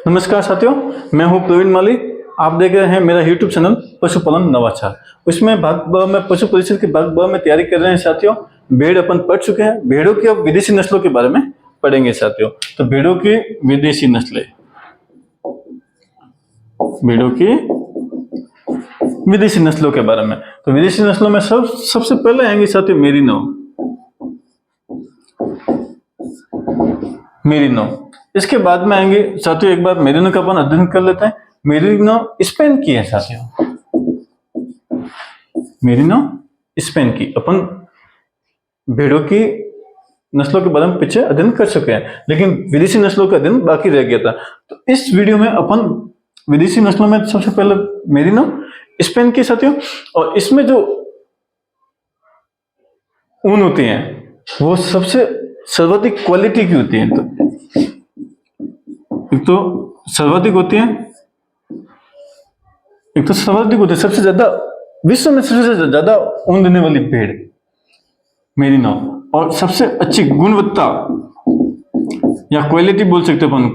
नमस्कार साथियों, मैं हूं प्रवीण माली। आप देख रहे हैं मेरा YouTube चैनल पशुपालन नवाचार। उसमें भाग ब में पशु परिषद के भाग ब में तैयारी कर रहे हैं साथियों। भेड़ अपन पढ़ चुके हैं, भेड़ों की अब विदेशी नस्लों के बारे में पढ़ेंगे साथियों। तो भेड़ों की विदेशी नस्लें, भेड़ों की विदेशी नस्लों के बारे में। तो विदेशी नस्लों में सबसे पहले आएंगे साथियों मेरिनो। इसके बाद में आएंगे साथियों, एक बार मेरिनो का अपन अध्ययन कर लेते हैं। मेरिनो स्पेन की है साथियों, मेरिनो स्पेन की। अपन भेड़ों की नस्लों के बारे में पीछे अध्ययन कर चुके हैं, लेकिन विदेशी नस्लों का अध्ययन बाकी रह गया था। तो इस वीडियो में अपन विदेशी नस्लों में सबसे पहले मेरिनो स्पेन की साथियों। और इसमें जो ऊन होती है वो सबसे सर्वाधिक क्वालिटी की होती है। तो सर्वाधिक होती है, सबसे ज्यादा विश्व में सबसे ज्यादा ऊन देने वाली भेड़ मेरिनो। और सबसे अच्छी गुणवत्ता या क्वालिटी बोल सकते हैं अपन,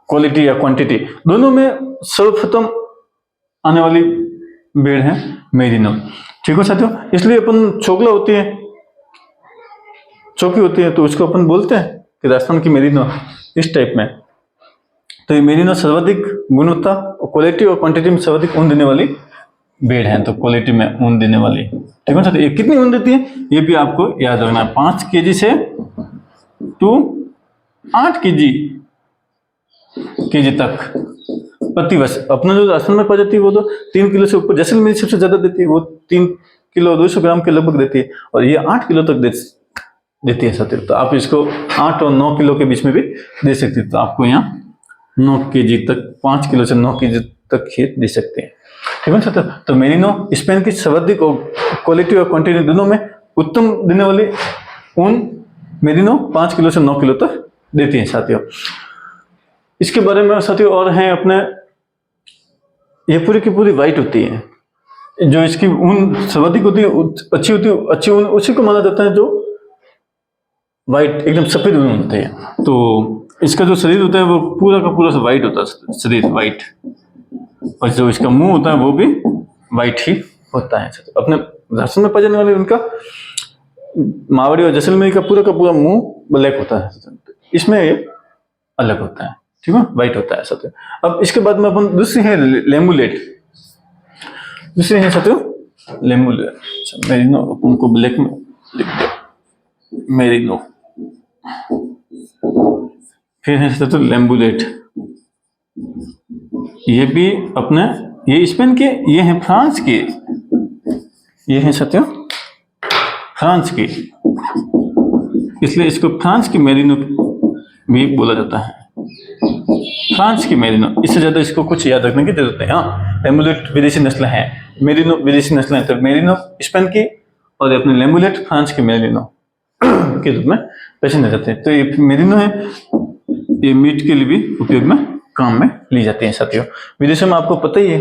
क्वालिटी या क्वांटिटी दोनों में सर्वप्रथम आने वाली भेड़ है मेरिनो। ठीक है साथियों। इसलिए अपन चोकला होती है, चौकी होती है, तो उसको अपन बोलते हैं कि राजस्थान की मेरिनो, इस टाइप में। तो ये मेरिनो सर्वाधिक गुणवत्ता और क्वालिटी और क्वांटिटी में सर्वाधिक ऊन देने वाली भेड़ है। तो क्वालिटी में ऊन देने वाली, ठीक है साथियों। ये कितनी ऊन देती है ये भी आपको याद रखना है। 5 kg से टू 8 kg तक प्रतिवर्ष। अपना जो राजस्थान में पाई जाती है वो तो 3 किलो से ऊपर, जैसलमेर सबसे ज्यादा देती है, वो 3 किलो 200 ग्राम के लगभग देती है, और ये 8 किलो तक देती है साथियों। तो आप इसको 8 और 9 किलो के बीच में भी दे सकते हैं। तो आपको यहाँ 9 kg तक, 5 किलो से 9 kg तक खेत दे सकते हैं, ठीक है साथियों। तो मेरिनो स्पेन की सर्वाधिक क्वालिटी और क्वांटिटी दोनों में उत्तम देने वाली ऊन मेरिनो 5 किलो से 9 किलो तक देती है साथियों। इसके बारे में साथियों और हैं अपने, ये पूरी की पूरी व्हाइट होती है। जो इसकी ऊन सर्वाधिक होती है, अच्छी ऊन उसी को माना जाता है जो व्हाइट, एकदम सफेद ऊन होती है। तो इसका जो शरीर होता है वो पूरा का पूरा व्हाइट होता है, शरीर व्हाइट, और जो इसका मुंह होता है वो भी व्हाइट ही होता है। अपने राजस्थान में पाए जाने वाले उनका मावड़ी और जैसलमेर का पूरा मुंह ब्लैक होता है, इसमें अलग होता है, ठीक है, व्हाइट होता है साथियों। अब इसके बाद में अपन दूसरी है लेमुलेट। दूसरी है साथियों लेमुलेट। मेरिनो उनको ब्लैक में लिख दो, मेरिनो। फिर है साथियों लेम्बुलेट। ये भी अपने, ये स्पेन के, ये है फ्रांस के, ये है साथियों फ्रांस की, इसलिए इसको फ्रांस की मेरिनो भी बोला जाता है। फ्रांस की मेरिनो, इससे ज्यादा इसको कुछ याद रखने की जरूरत है। हाँ, लेमुलेट विदेशी नस्ल है, मेरिनो विदेशी नस्ल है। तो मेरिनो स्पेन की और अपने लेमुलेट फ्रांस की मेरिनो के रूप में पहचाने जाते हैं। तो ये मेरिनो है, ये मीट के लिए भी उपयोग में काम में ली जाती है साथियों। विदेशों में आपको पता ही है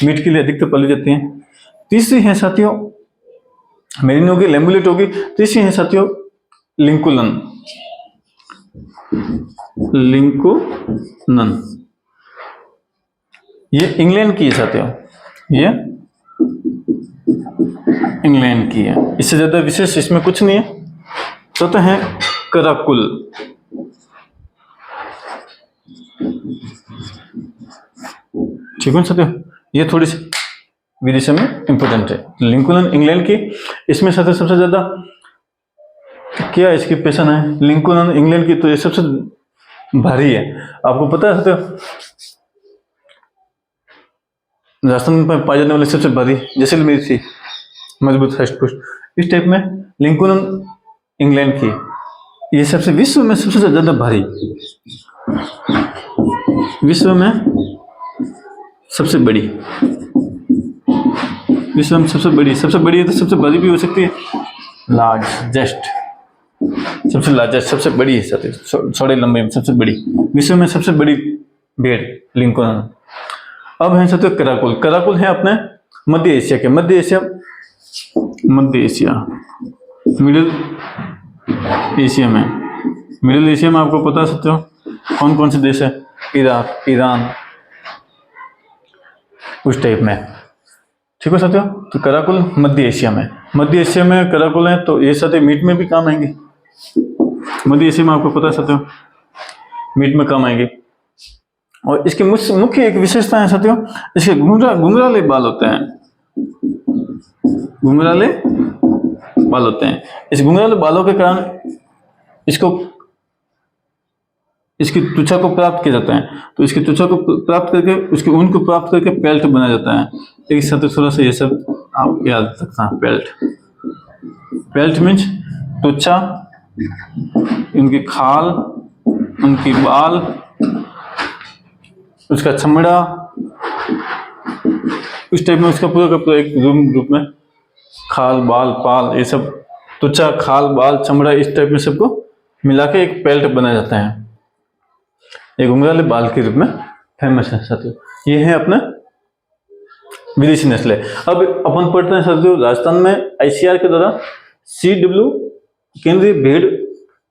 मीट के लिए अधिकतर पाली जाती है। तीसरी है साथियों मेरिनो होगी, लेमुलेट होगी। तीसरी है साथियों लिंकुलन। ये इंग्लैंड की है साथियों, ये इंग्लैंड की है। इससे ज्यादा विशेष इसमें कुछ नहीं है। चौथा है कराकुल। ठीक है साथियों, ये थोड़ी सी विदेशों में इंपॉर्टेंट है। लिंकुलन इंग्लैंड की, इसमें साथियों सबसे ज्यादा क्या इसकी पेशन है, लिंकुलन इंग्लैंड की, तो ये सबसे भारी है। आपको पता है साथियों राजस्थान में पाई जाने वाली सबसे भारी जैसलमेर थी, मजबूत हष्ट पुष्ट, इस टाइप में लिंकुलन इंग्लैंड की, ये सबसे विश्व में सबसे ज्यादा भारी, विश्व में सबसे बड़ी, विश्व में सबसे बड़ी है तो सबसे बड़ी भी हो सकती है, लार्जेस्ट, सबसे लार्जेस्ट, सबसे बड़ी है साथियों, थोड़े लंबे में सबसे बड़ी, विश्व में सबसे बड़ी भेड़ लिंकुलन। अब है साथियों कराकुल। कराकुल है अपने मध्य एशिया के, मध्य एशिया मिडिल एशिया में मिडिल एशिया में आपको पता सकते हो कौन कौन से देश है, इराक, ईरान, उस टाइप में। ठीक है साथियों। तो कराकुल मध्य एशिया में कराकुल है, तो ये साथियों मीट में भी काम आएंगे। मध्य एशिया में आपको पता है साथियों मीट में काम आएंगे। और इसकी मुख्य एक विशेषता है साथियों, इसके घुंघराले बाल होते हैं, घुंघराले बाल होते हैं। इस घुंघराले बालों के कारण इसकी त्वचा को प्राप्त किया जाता है। तो इसकी त्वचा को प्राप्त करके, उसकी ऊन को प्राप्त करके पेल्ट बनाया जाता है। एक साथ थोड़ा सा ये सब आप याद रखना है। पेल्ट मीन्स त्वचा, उनकी खाल, उनकी बाल, उसका चमड़ा, उस टाइप में उसका पूरा का पूरा एक रूप में खाल, बाल, पाल, ये सब त्वचा, खाल, बाल, चमड़ा, इस टाइप में सबको मिला के एक पेल्ट बनाया जाता है। ये घुंघराले बाल के रूप में फेमस है साथियों। ये है अपना विदेशी नस्ल है। अब अपन पढ़ते हैं साथियों राजस्थान में ICAR के द्वारा CW केंद्रीय भेड़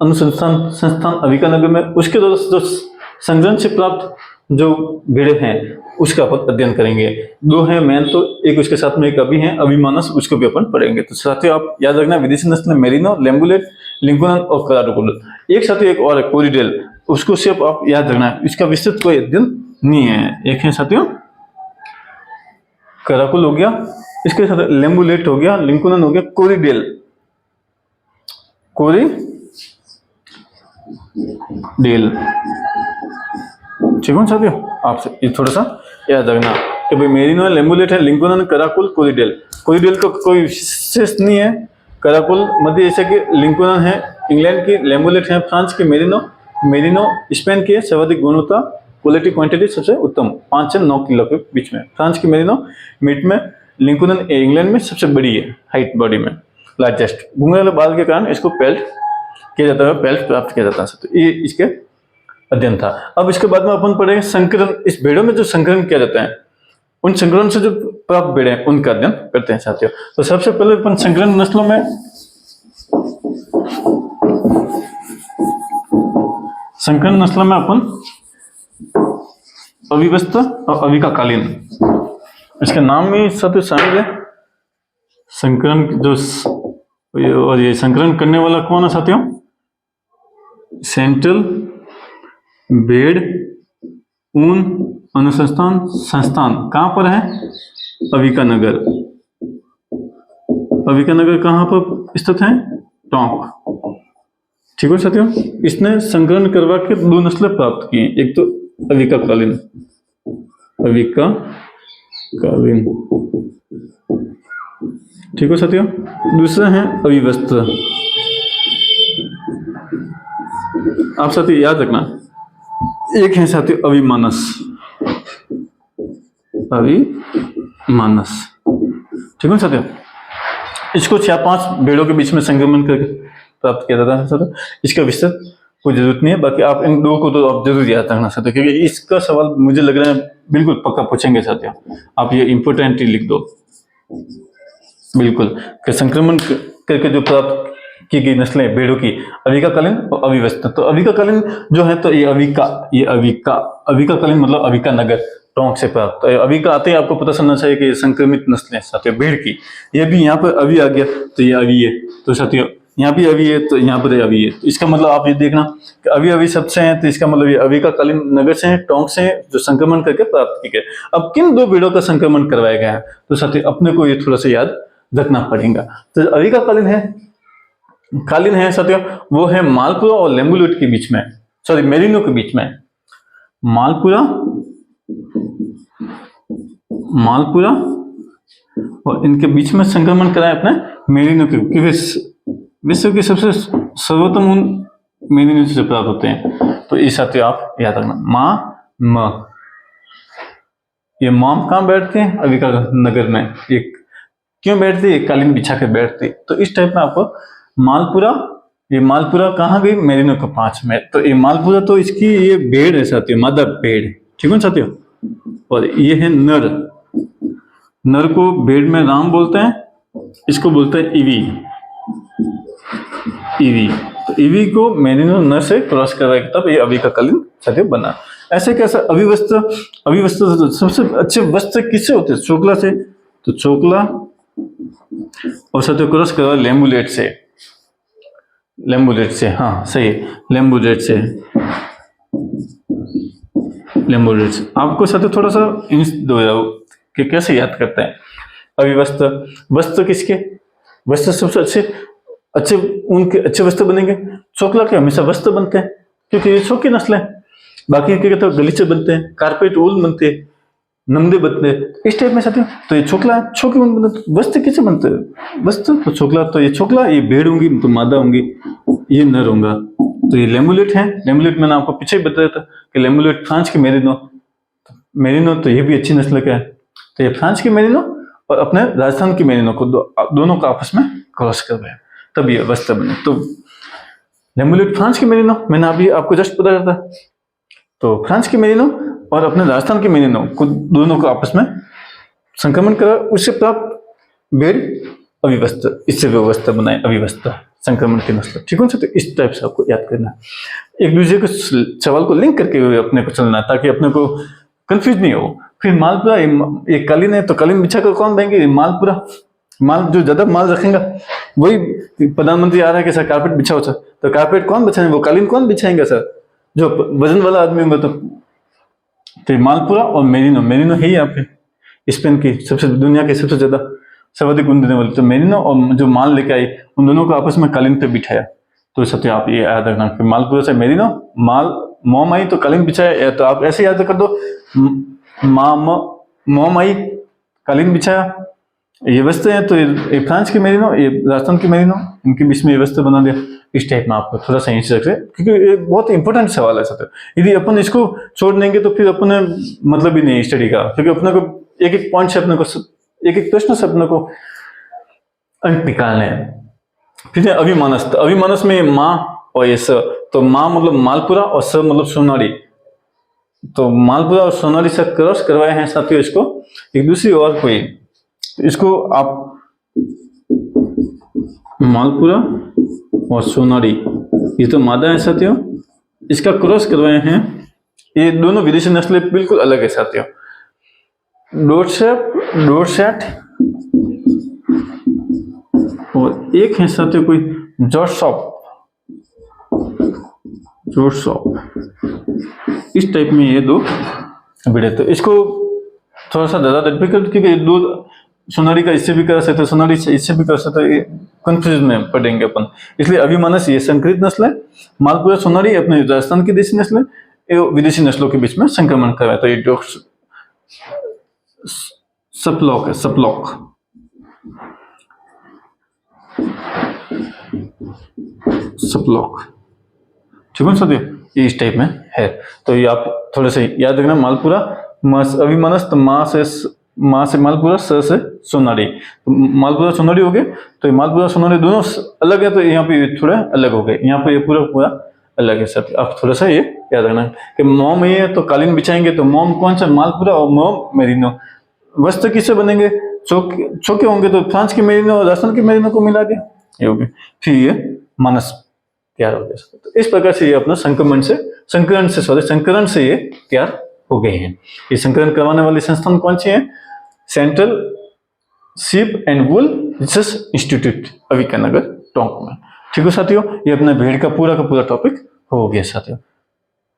अनुसंधान संस्थान अविकानगर में उसके द्वारा जो संग्रहण से प्राप्त जो भेड़े हैं उसका अपन अध्ययन करेंगे। दो हैं मेन, तो एक उसके साथ में एक अभी है अभिमानस, उसको भी अपन पढ़ेंगे। तो साथियों आप याद रखना विदेशी नस्ल मेरिनो, लेम्बुलेट, लिंकोनन और कराकुल। एक साथियों एक और है कोरिडेल, उसको सिर्फ आप याद रखना है, इसका विस्तृत कोई अध्ययन नहीं है। एक है साथियों कराकुल हो गया, इसके साथ लेम्बुलेट हो गया, लिंकोनन हो गया, कोरिडेल ठीक है साथियों। आपसे ये थोड़ा सा याद रखना कि भाई मेरिनो, लेम्बुलेट है, लिंकोनन, कराकुल, कोरिडेल। कोरिडेल का कोई विशेष नहीं है। कराकुल मध्य एशिया के, लिंकोनन है इंग्लैंड की, लेम्बुलेट है फ्रांस की, मेरिनो स्पेन की है। सर्वाधिक गुणवत्ता, क्वालिटी, क्वांटिटी सबसे उत्तम, 5 से 9 किलो के बीच में। फ्रांस की मेरिनो मीट में, लिंकोनन इंग्लैंड में सबसे बड़ी है हाइट, बॉडी में लार्जेस्ट। घुंघराले बाल के कारण इसको पेल्ट किया जाता है, पेल्ट प्राप्त किया जाता है। तो ये इसके अध्ययन था। अब इसके बाद में अपन पढ़ेंगे संकरण। इस भेड़ों में जो संकरण किया जाता है, उन संकरण से जो प्राप्त भेड़े हैं उनका अध्ययन करते हैं साथियों। तो सबसे पहले अपन संकरण नस्लों में अपन अविवस्थ और अविकाकालीन, इसके नाम में साथियों शामिल है संकरण जो। और ये संकरण करने वाला कौन है साथियों? सेंट्रल भेड़ ऊन अनुसंधान संस्थान। कहां पर है? अविकानगर। अविकानगर कहां पर स्थित है? टोंक। ठीक है साथियों। इसने संकलन करवा के 2 नस्लें प्राप्त की, एक तो अविकाकालीन, ठीक है साथियों। दूसरा है अविवस्थ। आप साथियों याद रखना, एक है साथियों अभिमानस, ठीक है साथियों। इसको 4-5 भेड़ों के बीच में संक्रमण करके प्राप्त किया जाता है साथियों। इसका विस्तृत कोई जरूरत नहीं है, बाकी आप इन 2 को तो आप जरूर याद रखना साथियों, क्योंकि इसका सवाल मुझे लग रहा है बिल्कुल पक्का पूछेंगे साथियों। आप ये इंपोर्टेंट लिख दो बिल्कुल कि संक्रमण करके जो प्राप्त की गई नस्लें भेड़ों की, अविकाकालीन और अविवस्थ। तो अविकाकालीन जो है, तो ये अविकाकालीन मतलब अविकानगर टोंक से प्राप्त। तो अविका आते ही आपको पता चलना चाहिए कि संक्रमित नस्लें साथियों भेड़ की। ये भी यहाँ पर अभी आ गया तो ये अभी है, तो साथियों यहाँ भी अभी है तो यहाँ पर अभी है। तो इसका मतलब आप ये देखना कि अभी शब्द से हैं, तो इसका मतलब ये अविकाकालीन नगर से हैं, टोंक से हैं, जो संक्रमण करके प्राप्त की गए। अब किन 2 भेड़ों का संक्रमण करवाया गया है, तो साथियों अपने को ये थोड़ा सा याद रखना पड़ेगा। तो अविकाकालीन है साथियों, वो है मालपुरा और लेम्बुलेट के बीच में, सॉरी मेरिनो के बीच में। मालपुरा और इनके बीच में संक्रमण कराए अपने मेरिनो के, क्योंकि विश्व के सबसे सर्वोत्तम ऊन मेरिनो से प्राप्त होते हैं। तो ये साथियों आप याद रखना। ये मॉम कहाँ बैठते हैं? अविकानगर में। ये क्यों बैठती है? कालीन बिछा के बैठती। तो इस टाइप में आपको मालपुरा कहाँ गई? मेरिनो के 5 में। तो ये मालपुरा तो इसकी ये भेड़ है साथियों, मादा भेड़, ठीक है साथियों। और ये है नर को भेड़ में राम बोलते हैं, इसको बोलते हैं ईवी। तो तो ईवी को मेरिनो न से क्रॉस करवाया तब ये अभी का कालीन साथियों बना। ऐसे कैसा अभिवस्त्र, अभिवस्त्र सबसे अच्छे वस्त्र किससे होते हैं? चोकला से। तो चोकला और साथियों क्रॉस करवा लेम्बुलेट से, लेम्बुलेट से, हाँ सही, लेम्बुलेट से, लेम्बुलेट से। आपको साथियों थोड़ा सा इंच दो कि कैसे याद करते हैं अभिवस्त्र। वस्त्र किसके? वस्त्र सबसे अच्छे ऊन के अच्छे वस्त्र बनेंगे। चोकला के हमेशा वस्त्र बनते हैं क्योंकि ये छोटी नस्ल है। बाकी के तो गलीचे बनते हैं, कारपेट ऊल बनते हैं, नमदे बनते हैं, इस टाइप में साथियों। तो ये छोकला छोकी ऊन बनते। वस्त्र किससे बनते हैं? वस्त्र तो चोकला, तो ये छोकला, ये भेड़ होंगी तो मादा होंगी, ये नर होगा। तो ये लेम्बुलेट है। लेम्बुलेट मैंने आपको पीछे ही बताया था कि लेम्बुलेट फ्रांस की मेरिनो, मेरिनो तो ये भी अच्छी नस्ल का है। तो ये फ्रांस की मेरिनो और अपने राजस्थान की मेरिनो को दोनों को आपस में क्रॉस करवाया तब ये वस्त्र बने। तो लेम्बुलेट फ्रांस की मेरिनो मैंने अभी आपको जस्ट बताया था। तो फ्रांस की मेरिनो और अपने राजस्थान की मेरिनो को दोनों को आपस में संक्रमण करा, उससे प्राप्त भेड़ अभिवस्त्र, इससे व्यवस्था बनाए अभिवस्त्र संक्रमण की नस्ल। ठीक है, तो इस टाइप से आपको याद करना है। एक दूसरे को सवाल को लिंक करके हुए अपने को चलना ताकि अपने को कंफ्यूज नहीं हो। फिर मालपुरा, ये कालीन है तो कालीन बिछा कर कौन बनेंगे? मालपुरा, माल जो ज्यादा माल रखेगा वही। प्रधानमंत्री आ रहा है कि सर कारपेट बिछाओ सर, तो कारपेट कौन बिछाएंगे? वो कालीन कौन बिछाएंगे सर? जो वजन वाला आदमी होगा। तो मालपुरा और मेरिनो, मेरिनो है यहाँ पे स्पेन की सबसे, दुनिया की सबसे ज्यादा सर्वाधिक ऊन देने वाली। तो मेरिनो और जो माल लेके आई उन दोनों को आपस में कालीन पे बिठाया। तो सब आप ये याद रखना कि मालपुरा से मेरिनो, माल मोम आई तो कालीन बिछाया। तो आप ऐसे याद कर दो, मोम आई कालीन बिछाया, ये वस्त्र है। तो ये फ्रांस की मेरिनो, ये राजस्थान की मेरिनो, इनके बीच में ये वस्त्र बना दिया। इस टाइप में आपको थोड़ा सा इंच रखे क्योंकि ये बहुत इंपॉर्टेंट सवाल है सर। यदि अपन इसको छोड़ देंगे तो फिर अपने मतलब ही नहीं स्टडी का, क्योंकि अपने को एक एक पॉइंट से अपने को, एक एक प्रश्न से अपने को अंक निकालने हैं। फिर अभिमानस, तो अभिमानस में माँ और ये स, तो माँ मतलब मालपुरा और स मतलब सोनारी। तो मालपुरा और सोनारी से क्रॉस करवाए हैं साथियों इसको। एक दूसरी और कोई, इसको आप मालपुरा और सोनारी, ये तो मादा है साथियों, इसका क्रॉस करवाए हैं। ये दोनों विदेशी नस्लें बिल्कुल अलग है साथियों। डोरसेट और एक है साथियों कोई जॉर्सॉप, इस टाइप में ये दो ब्रीड है। तो इसको थोड़ा सा ज्यादा डिफिकल्ट क्योंकि दो सोनारी का इससे भी कर सकते, सोनारी से इससे भी कर सकते, कंफ्यूजन में पड़ेंगे अपन। इसलिए अभिमानस ये संकरित नस्ल है, मालपुरा सोनारी अपने राजस्थान की देशी नस्ल है, ये विदेशी नस्लों के बीच में संक्रमण कर रहा है। तो ये सप्लॉक है, सप्लॉक, सप्लॉक। ठीक है साथियों, ये इस टाइप में है। तो ये आप थोड़े से याद रखना। मालपुरा अभिमानस, तो माँ से मालपुरा, स से सोनारी। तो मालपुरा सोनारी हो गए। तो मालपुरा सोनारी दोनों अलग है, तो यहाँ पे थोड़ा अलग हो गए, यहाँ पे ये पूरा अलग है सर। आप थोड़ा सा ये याद रखना कि मोम ये है तो कालीन बिछाएंगे, तो मोम कौन सा? मालपुरा और मोम मेरिनो। वस्त्र किससे बनेंगे? छोके होंगे तो फ्रांस की मेरिनो और राजस्थान की मेरिनो को मिला के ये हो गए। फिर ये मानस तैयार हो गया। तो इस प्रकार से ये अपना संकरण से ये तैयार हो गए हैं। ये संकलन करवाने वाली संस्थान कौन सी है? Central Sheep and Wool Research Institute, Avika Nagar, Tonk में। ठीक है साथियों, ये अपना भेड़ का पूरा टॉपिक हो गया साथियों।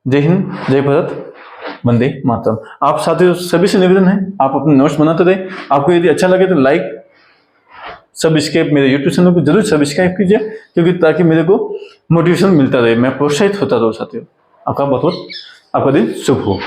जय हिंद, जय भारत, वंदे मातरम। आप साथियों सभी से निवेदन है, आप अपने नोट्स बनाते रहे। आपको यदि अच्छा लगे तो लाइक, सब्सक्राइब, मेरे यूट्यूब चैनल को जरूर सब्सक्राइब कीजिए, क्योंकि ताकि मेरे को मोटिवेशन मिलता रहे, मैं प्रोत्साहित होता रहूं साथियों। आपका दिन शुभ हो।